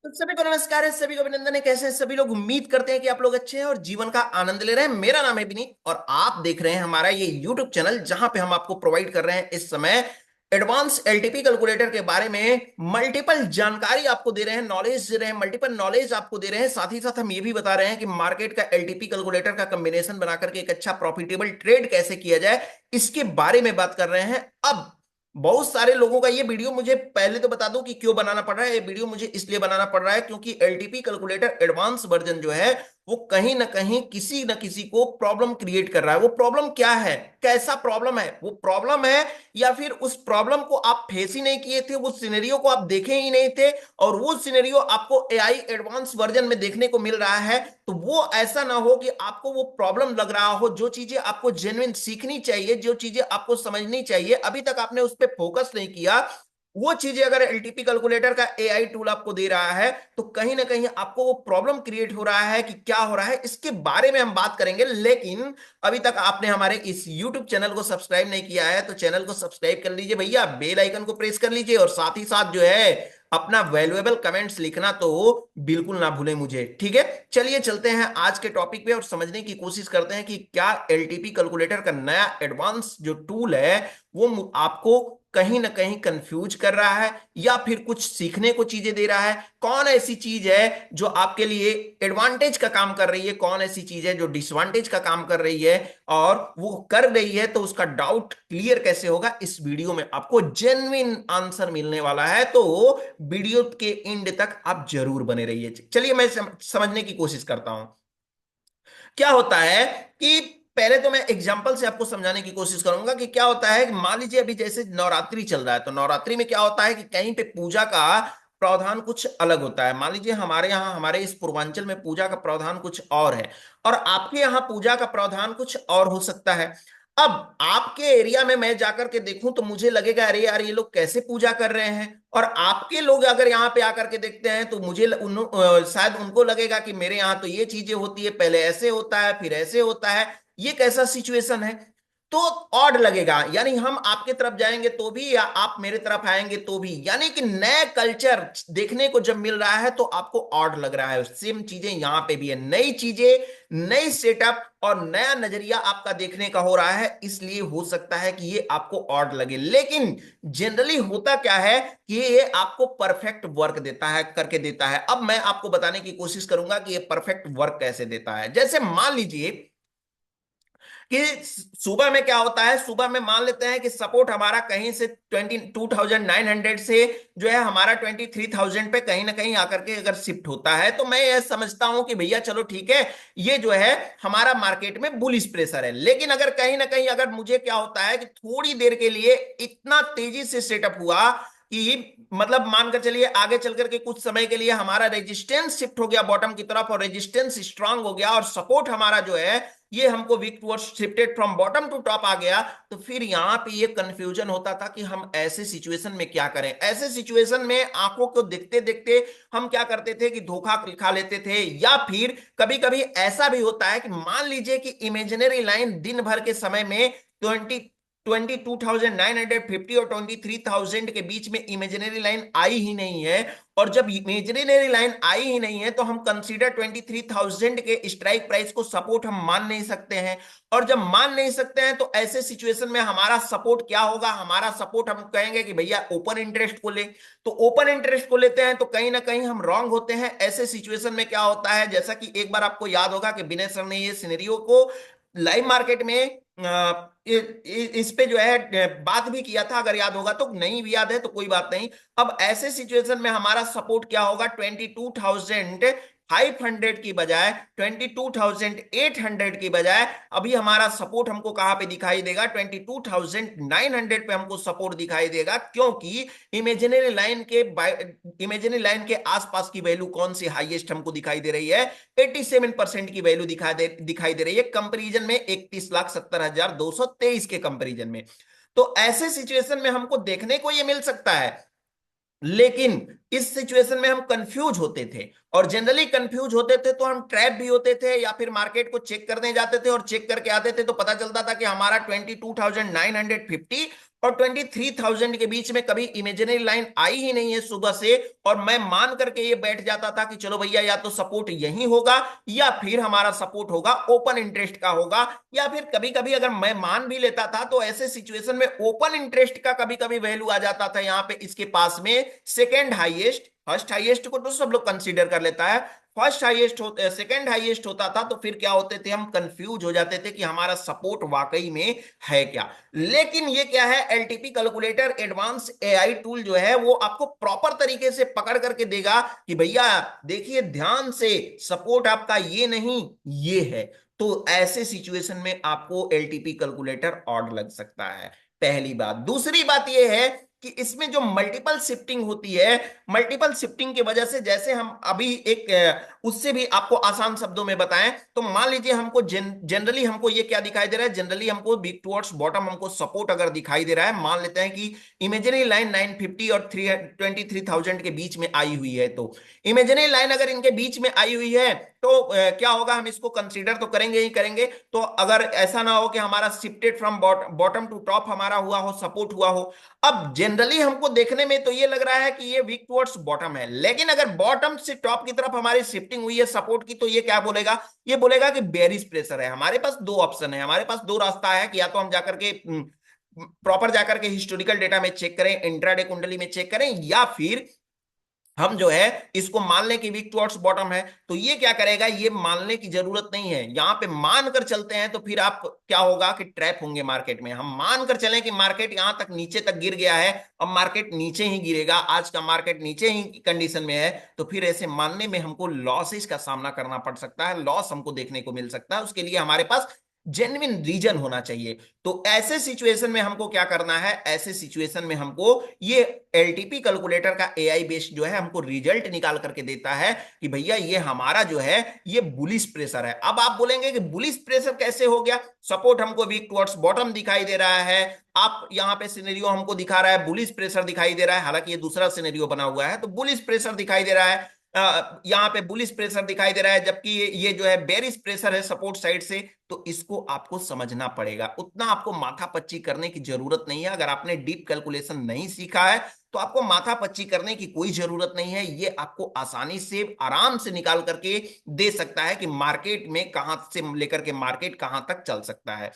तो सभी को नमस्कार है, सभी को अभिनंदन है। कैसे हैं सभी लोग? उम्मीद करते हैं कि आप लोग अच्छे हैं और जीवन का आनंद ले रहे हैं। मेरा नाम है विनीत और आप देख रहे हैं हमारा ये यूट्यूब चैनल, जहां पे हम आपको प्रोवाइड कर रहे हैं इस समय एडवांस एलटीपी कैलकुलेटर के बारे में मल्टीपल जानकारी आपको दे रहे हैं, नॉलेज दे रहे हैं, मल्टीपल नॉलेज आपको दे रहे हैं। साथ ही साथ हम ये भी बता रहे हैं कि मार्केट का एलटीपी कैलकुलेटर का कॉम्बिनेशन बनाकर के एक अच्छा प्रॉफिटेबल ट्रेड कैसे किया जाए, इसके बारे में बात कर रहे हैं। अब बहुत सारे लोगों का ये वीडियो, मुझे पहले तो बता दूं कि क्यों बनाना पड़ रहा है। ये वीडियो मुझे इसलिए बनाना पड़ रहा है क्योंकि एलटीपी कैलकुलेटर एडवांस वर्जन जो है वो कहीं ना कहीं किसी न किसी को प्रॉब्लम क्रिएट कर रहा है। वो प्रॉब्लम क्या है, कैसा प्रॉब्लम है, वो प्रॉब्लम है या फिर उस प्रॉब्लम को आप फेस ही नहीं किए थे, उस सिनेरियो को आप देखे ही नहीं थे और वो सिनेरियो आपको एआई एडवांस वर्जन में देखने को मिल रहा है। तो वो ऐसा ना हो कि आपको वो प्रॉब्लम लग रहा हो। जो चीजें आपको जेन्युइन सीखनी चाहिए, जो चीजें आपको समझनी चाहिए, अभी तक आपने उस पर फोकस नहीं किया, वो चीजें अगर एलटीपी कैलकुलेटर का एआई टूल आपको दे रहा है तो कहीं ना कहीं आपको वो प्रॉब्लम क्रिएट हो रहा है कि क्या हो रहा है, इसके बारे में हम बात करेंगे। लेकिन अभी तक आपने हमारे इस यूट्यूब चैनल को सब्सक्राइब नहीं किया है तो चैनल को सब्सक्राइब कर लीजिए भैया, बेल आइकन को प्रेस कर लीजिए और साथ ही साथ जो है अपना वैल्यूएबल कमेंट्स लिखना तो बिल्कुल ना भूलें मुझे, ठीक है। चलिए चलते हैं आज के टॉपिक पे और समझने की कोशिश करते हैं कि क्या एलटीपी कैलकुलेटर का नया एडवांस जो टूल है वो आपको कहीं ना कहीं कंफ्यूज कर रहा है या फिर कुछ सीखने को चीजें दे रहा है। कौन ऐसी चीज है जो आपके लिए एडवांटेज का काम कर रही है, कौन ऐसी चीज है जो डिसवांटेज का काम कर रही है, और वो कर रही है तो उसका डाउट क्लियर कैसे होगा। इस वीडियो में आपको जेन्युइन आंसर मिलने वाला है, तो वीडियो के एंड तक आप जरूर बने रहिए। चलिए मैं समझने की कोशिश करता हूं क्या होता है कि पहले तो मैं एग्जांपल से आपको समझाने की कोशिश करूंगा कि क्या होता है कि मान लीजिए अभी जैसे नवरात्रि चल रहा है, तो नवरात्रि में क्या होता है कि कहीं पे पूजा का प्रावधान कुछ अलग होता है। मान लीजिए हमारे यहाँ, हमारे इस पूर्वांचल में पूजा का प्रावधान कुछ और है और आपके यहाँ पूजा का प्रावधान कुछ और हो सकता है। अब आपके एरिया में मैं जाकर के देखूं तो मुझे लगेगा अरे यार ये लोग कैसे पूजा कर रहे हैं, और आपके लोग अगर यहाँ पे आकर के देखते हैं तो शायद उनको लगेगा कि मेरे यहाँ तो ये चीजें होती है, पहले ऐसे होता है फिर ऐसे होता है, ये कैसा सिचुएशन है। तो ऑड लगेगा, यानी हम आपके तरफ जाएंगे तो भी या आप मेरे तरफ आएंगे तो भी, यानी कि नए कल्चर देखने को जब मिल रहा है तो आपको ऑड लग रहा है। सेम चीजें यहां पे भी है, नई चीजें, नई सेटअप और नया नजरिया आपका देखने का हो रहा है, इसलिए हो सकता है कि ये आपको ऑड लगे। लेकिन जनरली होता क्या है कि ये आपको परफेक्ट वर्क देता है, करके देता है। अब मैं आपको बताने की कोशिश करूंगा कि ये परफेक्ट वर्क कैसे देता है। जैसे मान लीजिए कि सुबह में क्या होता है, सुबह में मान लेते हैं कि सपोर्ट हमारा कहीं से 22,900 से जो है हमारा 23,000 पे कहीं ना कहीं आकर के अगर शिफ्ट होता है तो मैं यह समझता हूं कि भैया चलो ठीक है, ये जो है हमारा मार्केट में बुलिश प्रेशर है। लेकिन अगर कहीं ना कहीं अगर मुझे क्या होता है कि थोड़ी देर के लिए इतना तेजी से सेटअप हुआ कि मतलब मानकर चलिए आगे चल करके कुछ समय के लिए हमारा रेजिस्टेंस शिफ्ट हो गया बॉटम की तरफ और रेजिस्टेंस स्ट्रांग हो गया और सपोर्ट हमारा जो है ये हमको weak towards shifted from bottom to top आ गया, तो फिर यहां पे ये कंफ्यूजन होता था कि हम ऐसे सिचुएशन में क्या करें। ऐसे सिचुएशन में आंखों को देखते देखते हम क्या करते थे कि धोखा खा लेते थे, या फिर कभी कभी ऐसा भी होता है कि मान लीजिए कि इमेजिनरी लाइन दिन भर के समय में 22,950 और 23,000 के बीच में इमेजिनरी लाइन आई ही नहीं है, और जब इमेजिनरी लाइन आई ही नहीं है तो हम कंसीडर 23,000 के स्ट्राइक प्राइस को सपोर्ट हम मान नहीं सकते हैं। और जब मान नहीं सकते हैं तो ऐसे सिचुएशन में हमारा सपोर्ट क्या होगा, हमारा सपोर्ट हम कहेंगे कि भैया ओपन इंटरेस्ट को ले, तो ओपन इंटरेस्ट को लेते हैं तो कहीं ना कहीं हम रॉन्ग होते हैं। ऐसे सिचुएशन में क्या होता है, जैसा कि एक बार आपको याद होगा कि विनय सर ने ये सिनेरियो को लाइव मार्केट में इस पे जो है बात भी किया था, अगर याद होगा तो। नहीं भी याद है तो कोई बात नहीं। अब ऐसे सिचुएशन में हमारा सपोर्ट क्या होगा, 22,500 की बजाय 22,800 की बजाय अभी हमारा सपोर्ट हमको कहां पे दिखाई देगा, 22,900 पे हमको सपोर्ट दिखाई देगा, क्योंकि इमेजिनरी लाइन के आसपास की वैल्यू कौन सी हाईएस्ट हमको दिखाई दे रही है, 87% की वैल्यू दिखाई दे रही है कंपैरिजन में 31,70,223 के कंपैरिजन में। तो ऐसे सिचुएशन में हमको देखने को ये मिल सकता है। लेकिन इस सिचुएशन में हम कंफ्यूज होते थे, और जनरली कंफ्यूज होते थे तो हम ट्रैप भी होते थे या फिर मार्केट को चेक करने जाते थे और चेक करके आते थे तो पता चलता था कि हमारा 22,950 और 23,000 के बीच में कभी इमेजिनरी लाइन आई ही नहीं है सुबह से, और मैं मान करके ये बैठ जाता था कि चलो भैया या तो सपोर्ट यही होगा या फिर हमारा सपोर्ट होगा ओपन इंटरेस्ट का होगा, या फिर कभी कभी अगर मैं मान भी लेता था तो ऐसे सिचुएशन में ओपन इंटरेस्ट का कभी कभी वैल्यू आ जाता था यहाँ पे इसके पास में सेकेंड हाईएस्ट। फर्स्ट हाईएस्ट को तो सब लोग कंसीडर कर लेता है, फर्स्ट हाईएस्ट हो सेकंड हाईएस्ट होता था तो फिर क्या होते थे, हम कंफ्यूज हो जाते थे कि हमारा सपोर्ट वाकई में है क्या। लेकिन ये क्या है, LTP calculator advance AI tool जो है वो आपको प्रॉपर तरीके से पकड़ करके देगा कि भैया देखिए ध्यान से, सपोर्ट आपका ये नहीं ये है। तो ऐसे सिचुएशन में आपको एलटीपी कैलकुलेटर ऑड लग सकता है, पहली बात। दूसरी बात यह है कि इसमें जो मल्टीपल शिफ्टिंग होती है, मल्टीपल शिफ्टिंग की वजह से, जैसे हम अभी एक उससे भी आपको आसान शब्दों में बताएं तो मान लीजिए हमको जनरली हमको ये क्या दिखाई दे रहा है, जनरली हमको वीक टुवर्ड्स बॉटम हमको सपोर्ट अगर दिखाई दे रहा है, मान लेते हैं कि इमेजिनरी लाइन 950 और 23,000 के बीच में आई हुई है, तो इमेजिनरी लाइन अगर इनके बीच में आई हुई है तो क्या होगा, हम इसको कंसीडर तो करेंगे ही करेंगे। तो अगर ऐसा ना हो कि हमारा shifted from bottom to top हमारा हुआ हो, सपोर्ट हुआ हो। अब जनरली हमको देखने में तो ये लग रहा है कि ये वीक टुवर्ड्स बॉटम है, लेकिन अगर बॉटम से टॉप की तरफ हमारी शिफ्टिंग हुई है सपोर्ट की, तो ये क्या बोलेगा, ये बोलेगा कि बेरिश प्रेशर है। हमारे पास दो ऑप्शन है, हमारे पास दो रास्ता है कि या तो हम जाकर के प्रॉपर जाकर के हिस्टोरिकल डेटा में चेक करें, इंट्राडे कुंडली में चेक करें, या फिर हम जो है इसको मान लें कि वीक टुवर्ड्स बॉटम है। तो ये क्या करेगा, ये मानने की जरूरत नहीं है, यहां पे मान कर चलते हैं तो फिर आप क्या होगा कि ट्रैप होंगे मार्केट में। हम मान कर चलें कि मार्केट यहां तक नीचे तक गिर गया है, अब मार्केट नीचे ही गिरेगा, आज का मार्केट नीचे ही कंडीशन में है, तो फिर ऐसे मानने में हमको लॉसेस का सामना करना पड़ सकता है, लॉस हमको देखने को मिल सकता है। उसके लिए हमारे पास जेन्युइन रीजन होना चाहिए। तो ऐसे सिचुएशन में हमको क्या करना है, ऐसे सिचुएशन में हमको ये एलटीपी कैलकुलेटर का एआई बेस्ड जो है हमको रिजल्ट निकाल करके देता है कि भैया ये हमारा जो है ये बुलिश प्रेशर है। अब आप बोलेंगे कि बुलिश प्रेशर कैसे हो गया, सपोर्ट हमको वीक टुवर्ड्स बॉटम दिखाई दे रहा है, आप यहाँ पे सिनेरियो हमको दिखा रहा है बुलिश प्रेशर दिखाई दे रहा है, हालांकि ये दूसरा सिनेरियो बना हुआ है, तो बुलिश प्रेशर दिखाई दे रहा है, यहाँ पे बुलिश प्रेशर दिखाई दे रहा है, जबकि ये जो है बेरिश प्रेशर है सपोर्ट साइड से। तो इसको आपको समझना पड़ेगा, उतना आपको माथा पच्ची करने की जरूरत नहीं है। अगर आपने डीप कैलकुलेशन नहीं सीखा है तो आपको माथा पच्ची करने की कोई जरूरत नहीं है, ये आपको आसानी से आराम से निकाल करके दे सकता है कि मार्केट में कहां से लेकर के मार्केट कहां तक चल सकता है।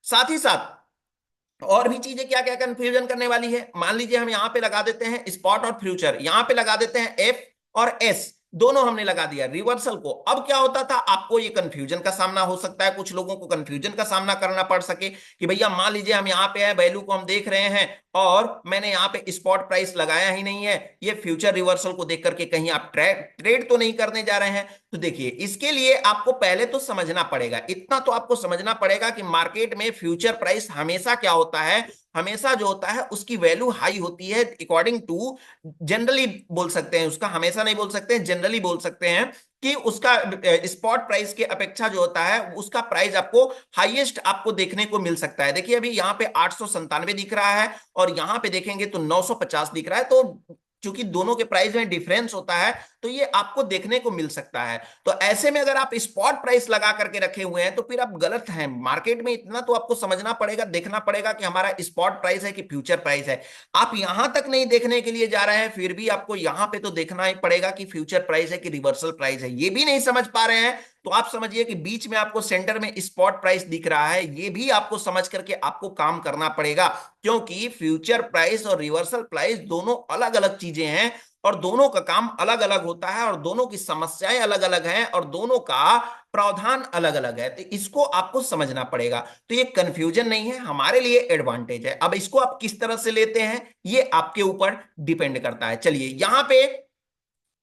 साथ ही साथ और भी चीजें क्या क्या कंफ्यूजन करने वाली है, मान लीजिए हम यहां पे लगा देते हैं स्पॉट और फ्यूचर, यहां पे लगा देते हैं एफ और एस, दोनों हमने लगा दिया रिवर्सल को। अब क्या होता था, आपको ये कंफ्यूजन का सामना हो सकता है, कुछ लोगों को कंफ्यूजन का सामना करना पड़ सके कि भैया मान लीजिए हम यहाँ पे है, वैल्यू को हम देख रहे हैं और मैंने यहाँ पे स्पॉट प्राइस लगाया ही नहीं है, ये फ्यूचर रिवर्सल को देख करके कहीं आप ट्रेड तो नहीं करने जा रहे हैं। तो देखिए इसके लिए आपको पहले तो समझना पड़ेगा, इतना तो आपको समझना पड़ेगा कि मार्केट में फ्यूचर प्राइस हमेशा क्या होता है, हमेशा जो होता है उसकी वैल्यू हाई होती है अकॉर्डिंग टू, जनरली बोल सकते हैं उसका, हमेशा नहीं बोल सकते हैं, जनरली बोल सकते हैं कि उसका स्पॉट प्राइस के अपेक्षा जो होता है उसका प्राइस आपको हाईएस्ट आपको देखने को मिल सकता है। देखिए अभी यहाँ पे 897 दिख रहा है और यहाँ पे देखेंगे तो 950 दिख रहा है, तो चूंकि दोनों के प्राइस में डिफरेंस होता है तो ये आपको देखने को मिल सकता है। तो ऐसे में अगर आप स्पॉट प्राइस लगा करके रखे हुए हैं तो फिर आप गलत हैं मार्केट में, इतना तो आपको समझना पड़ेगा, देखना पड़ेगा कि हमारा स्पॉट प्राइस है कि फ्यूचर प्राइस है। आप यहां तक नहीं देखने के लिए जा रहे हैं फिर भी आपको यहां पे तो देखना ही पड़ेगा कि फ्यूचर प्राइस है कि रिवर्सल प्राइस है, ये भी नहीं समझ पा रहे हैं तो आप समझिए कि बीच में आपको सेंटर में स्पॉट प्राइस दिख रहा है, ये भी आपको समझ करके आपको काम करना पड़ेगा, क्योंकि फ्यूचर प्राइस और रिवर्सल प्राइस दोनों अलग अलग चीजें हैं और दोनों का काम अलग अलग होता है और दोनों की समस्याएं अलग अलग हैं और दोनों का प्रावधान अलग अलग है, तो इसको आपको समझना पड़ेगा। तो ये कंफ्यूजन नहीं है, हमारे लिए एडवांटेज है। अब इसको आप किस तरह से लेते हैं ये आपके ऊपर डिपेंड करता है। चलिए यहां पे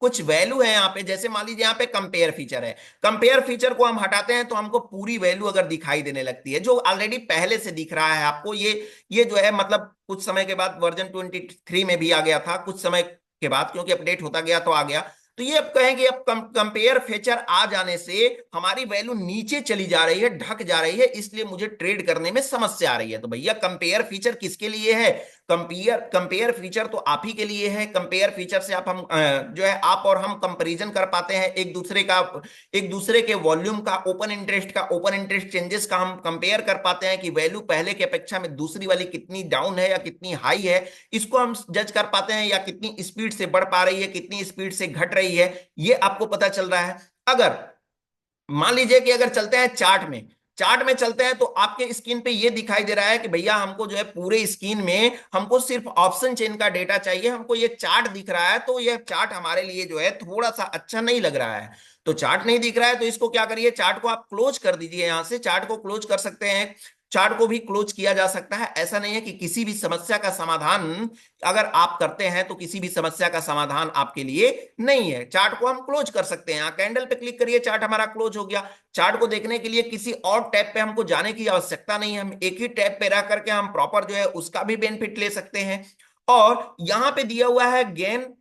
कुछ वैल्यू है, यहाँ पे जैसे मान लीजिए यहाँ पे कंपेयर फीचर है, कंपेयर फीचर को हम हटाते हैं तो हमको पूरी वैल्यू अगर दिखाई देने लगती है जो ऑलरेडी पहले से दिख रहा है आपको, ये जो है मतलब कुछ समय के बाद वर्जन 23 में भी आ गया था, कुछ समय के बाद क्योंकि अपडेट होता गया तो आ गया। तो ये अब कहेंगे अब कंपेयर फीचर आ जाने से हमारी वैल्यू नीचे चली जा रही है, ढक जा रही है, इसलिए मुझे ट्रेड करने में समस्या आ रही है। तो भैया कंपेयर फीचर किसके लिए है, कंपेयर कंपेयर फीचर तो आप ही के लिए है। कंपेयर फीचर से आप हम जो है आप और हम कंपैरिजन कर पाते हैं एक दूसरे के वॉल्यूम का, ओपन इंटरेस्ट चेंजेस का हम कंपेयर कर पाते हैं कि वैल्यू पहले की अपेक्षा में दूसरी वाली कितनी डाउन है या कितनी हाई है। इसको हम जज कर पाते हैं, या कितनी स्पीड से बढ़ पा रही है, कितनी स्पीड से घट रही है, ये आपको पता चल रहा है। अगर मान लीजिए कि अगर चलते हैं चार्ट में चलते हैं, तो आपके स्क्रीन पे ये दिखाई दे रहा है कि भैया हमको जो है पूरे स्क्रीन में हमको सिर्फ ऑप्शन चेन का डेटा चाहिए, हमको ये चार्ट दिख रहा है, तो ये चार्ट हमारे लिए जो है थोड़ा सा अच्छा नहीं लग रहा है। तो चार्ट नहीं दिख रहा है तो इसको क्या करिए, चार्ट को आप क्लोज कर दीजिए। यहां से चार्ट को क्लोज कर सकते हैं, चार्ट को भी क्लोज किया जा सकता है। ऐसा नहीं है कि किसी भी समस्या का समाधान अगर आप करते हैं तो किसी भी समस्या का समाधान आपके लिए नहीं है। चार्ट को हम क्लोज कर सकते हैं, कैंडल पे क्लिक करिए, चार्ट हमारा क्लोज हो गया। चार्ट को देखने के लिए किसी और टैब पे हमको जाने की आवश्यकता नहीं है, हम एक ही टैब पे रह करके हम प्रॉपर जो है उसका भी बेनिफिट ले सकते हैं। और यहां पे दिया हुआ है गेन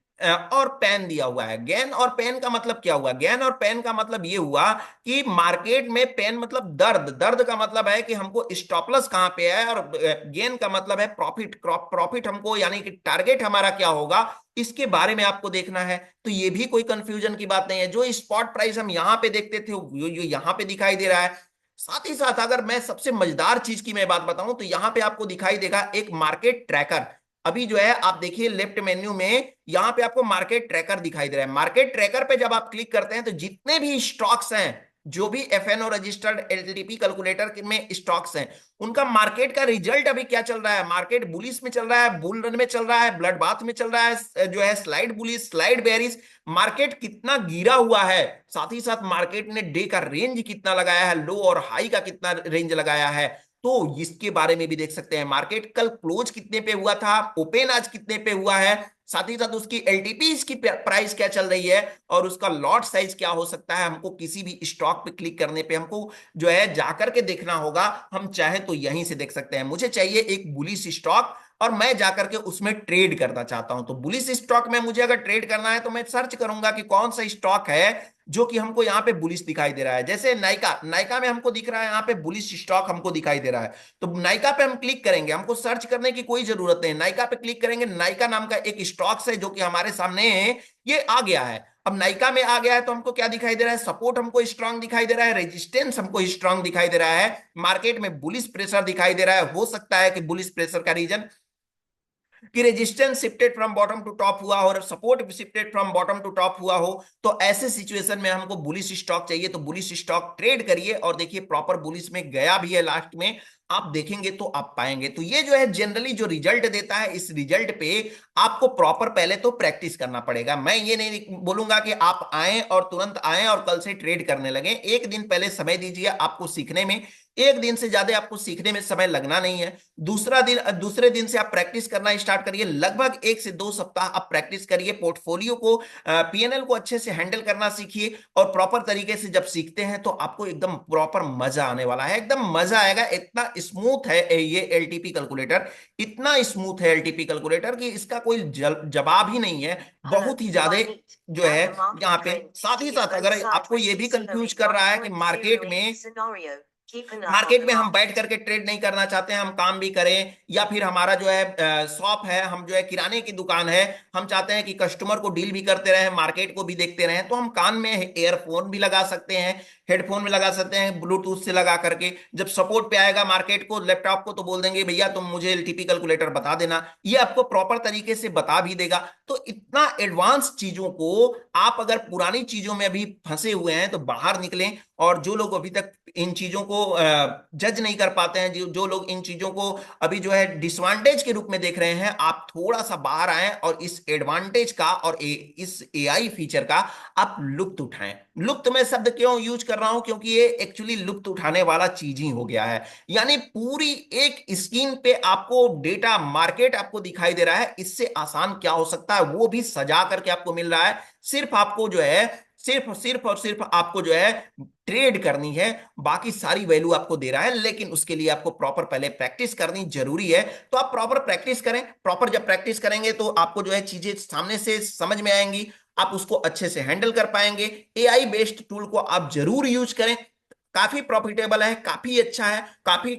और पेन दिया हुआ है। गेन और पेन का मतलब क्या हुआ? गेन और पेन का मतलब ये हुआ कि मार्केट में पेन मतलब दर्द, दर्द का मतलब है कि हमको स्टॉप लॉस कहां पे है, और गेन का मतलब है प्रॉफिट। प्रॉफिट हमको यानी कि टारगेट हमारा क्या होगा, इसके बारे में आपको देखना है। तो ये भी कोई कंफ्यूजन की बात नहीं है। जो स्पॉट प्राइस हम यहां पे देखते थे वो यहां पे दिखाई दे रहा है। साथ ही साथ अगर मैं सबसे मजेदार चीज की मैं बात बताऊं तो यहां पे आपको दिखाई देगा एक मार्केट ट्रैकर। अभी जो है आप देखिए लेफ्ट मेन्यू में यहां पे आपको मार्केट ट्रैकर दिखाई दे रहा है। मार्केट ट्रैकर पे जब आप क्लिक करते हैं तो जितने भी स्टॉक्स हैं, जो भी एफएनओ रजिस्टर्ड एलटीपी कैलकुलेटर में स्टॉक्स हैं, उनका मार्केट का रिजल्ट अभी क्या चल रहा है। मार्केट बुलिश में चल रहा है, बुल रन में चल रहा है, ब्लड बाथ में चल रहा है, जो है slide bullish, slide bearish. Market कितना गिरा हुआ है, साथ ही साथ मार्केट ने डे का रेंज कितना लगाया है, लो और हाई का कितना रेंज लगाया है, तो इसके बारे में भी देख सकते हैं। मार्केट कल क्लोज कितने पे हुआ था, ओपन आज कितने पे हुआ है, साथ ही साथ उसकी एलटीपी की प्राइस क्या चल रही है, और उसका लॉट साइज क्या हो सकता है। हमको किसी भी स्टॉक पे क्लिक करने पे हमको जो है जाकर के देखना होगा। हम चाहे तो यहीं से देख सकते हैं। मुझे चाहिए एक बुलिश स्टॉक और मैं जाकर के उसमें ट्रेड करना चाहता हूं, तो बुलिश स्टॉक में मुझे अगर ट्रेड करना है तो मैं सर्च करूंगा कि कौन सा स्टॉक है जो कि हमको यहाँ पे बुलिश दिखाई दे रहा है। जैसे नाइका, नाइका में हमको दिख रहा है यहाँ पे बुलिश स्टॉक हमको दिखाई दे रहा है, तो नाइका पे हम क्लिक करेंगे। हमको सर्च करने की कोई जरूरत नहीं, नाइका पे क्लिक करेंगे। नाइका नाम का एक स्टॉक्स है जो कि हमारे सामने ये आ गया है। अब नाइका में आ गया है तो हमको क्या दिखाई दे रहा है, सपोर्ट हमको स्ट्रांग दिखाई दे रहा है, रेजिस्टेंस हमको स्ट्रांग दिखाई दे रहा है, मार्केट में बुलिश प्रेशर दिखाई दे रहा है। हो सकता है कि बुलिश प्रेशर का रीजन कि resistance shifted from bottom to top हुआ हो और support shifted from bottom to top हुआ हो, तो ऐसे सिचुएशन में हमको बुलिश स्टॉक चाहिए। तो बुलिश स्टॉक ट्रेड करिए और देखिए प्रॉपर बुलिश में गया भी है, लास्ट में आप देखेंगे तो आप पाएंगे। तो ये जो है जनरली जो रिजल्ट देता है, इस रिजल्ट पे आपको प्रॉपर पहले तो प्रैक्टिस करना पड़ेगा। मैं ये नहीं बोलूंगा कि आप आए और तुरंत आए और कल से ट्रेड करने लगे। एक दिन पहले समय दीजिए आपको सीखने में, एक दिन से ज्यादा आपको सीखने में समय लगना नहीं है। दूसरे दिन से आप प्रैक्टिस करना स्टार्ट करिए। लगभग 1 से 2 सप्ताह आप प्रैक्टिस करिए। पोर्टफोलियो को, पीएनएल को अच्छे से हैंडल करना सीखिए, और प्रॉपर तरीके से जब सीखते हैं तो आपको एकदम प्रॉपर मजा आने वाला है, एकदम मजा आएगा। इतना स्मूथ है ये एलटीपी कैलकुलेटर, इतना स्मूथ है एलटीपी कैलकुलेटर कि इसका कोई जवाब ही नहीं है। बहुत ही ज्यादा जो है यहाँ पे। साथ ही साथ अगर आपको ये भी कंफ्यूज कर रहा है कि मार्केट में हम बैठ करके ट्रेड नहीं करना चाहते हैं, हम काम भी करें, या फिर हमारा जो है शॉप है, हम जो है किराने की दुकान है, हम चाहते हैं कि कस्टमर को डील भी करते रहें, मार्केट को भी देखते रहें, तो हम कान में एयरफोन भी लगा सकते हैं, हेडफोन भी लगा सकते हैं ब्लूटूथ से लगा करके। जब सपोर्ट पे आएगा मार्केट को, लैपटॉप को, तो बोल देंगे भैया तुम मुझे एलटीपी कैलकुलेटर बता देना, ये आपको प्रॉपर तरीके से बता भी देगा। तो इतना एडवांस चीजों को आप अगर पुरानी चीजों में अभी फंसे हुए हैं तो बाहर निकलें। और जो लोग अभी तक इन चीजों को जज नहीं कर पाते हैं, जो लोग इन चीजों को अभी जो है डिसवांटेज के रूप में देख रहे हैं, आप थोड़ा सा बाहर आएं और इस एडवांटेज का और इस एआई फीचर का आप लुत्फ उठाएं। लुत्फ मैं शब्द क्यों यूज कर रहा हूं, क्योंकि ये एक्चुअली लुत्फ उठाने वाला चीज ही हो गया है। यानी पूरी एक स्क्रीन पे आपको डेटा मार्केट आपको दिखाई दे रहा है। इससे आसान क्या हो सकता है, वो भी सजा करके आपको मिल रहा है। सिर्फ आपको जो है सिर्फ और सिर्फ आपको जो है ट्रेड करनी है, बाकी सारी वैल्यू आपको दे रहा है। लेकिन उसके लिए आपको प्रॉपर पहले प्रैक्टिस करनी जरूरी है। तो आप प्रॉपर प्रैक्टिस करें। प्रॉपर जब प्रैक्टिस करेंगे तो आपको जो है चीजें सामने से समझ में आएंगी, आप उसको अच्छे से हैंडल कर पाएंगे। एआई बेस्ड टूल को आप जरूर यूज करें, काफी प्रॉफिटेबल है, काफी अच्छा है, काफी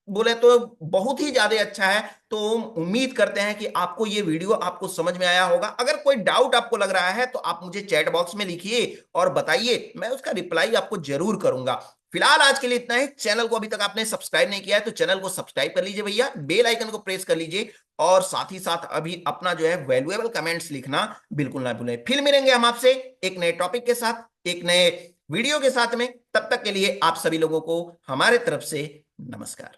बोले तो बहुत ही ज्यादा अच्छा है। तो उम्मीद करते हैं कि आपको ये वीडियो आपको समझ में आया होगा। अगर कोई डाउट आपको लग रहा है तो आप मुझे चैट बॉक्स में लिखिए और बताइए, मैं उसका रिप्लाई आपको जरूर करूंगा। फिलहाल आज के लिए इतना ही। चैनल को अभी तक आपने सब्सक्राइब नहीं किया है तो चैनल को सब्सक्राइब कर लीजिए भैया, बेल आइकन को प्रेस कर लीजिए और साथ ही साथ अभी अपना जो है वैल्यूएबल कमेंट्स लिखना बिल्कुल ना भूलें। फिर मिलेंगे हम आपसे एक नए टॉपिक के साथ, एक नए वीडियो के साथ में। तब तक के लिए आप सभी लोगों को हमारे तरफ से नमस्कार।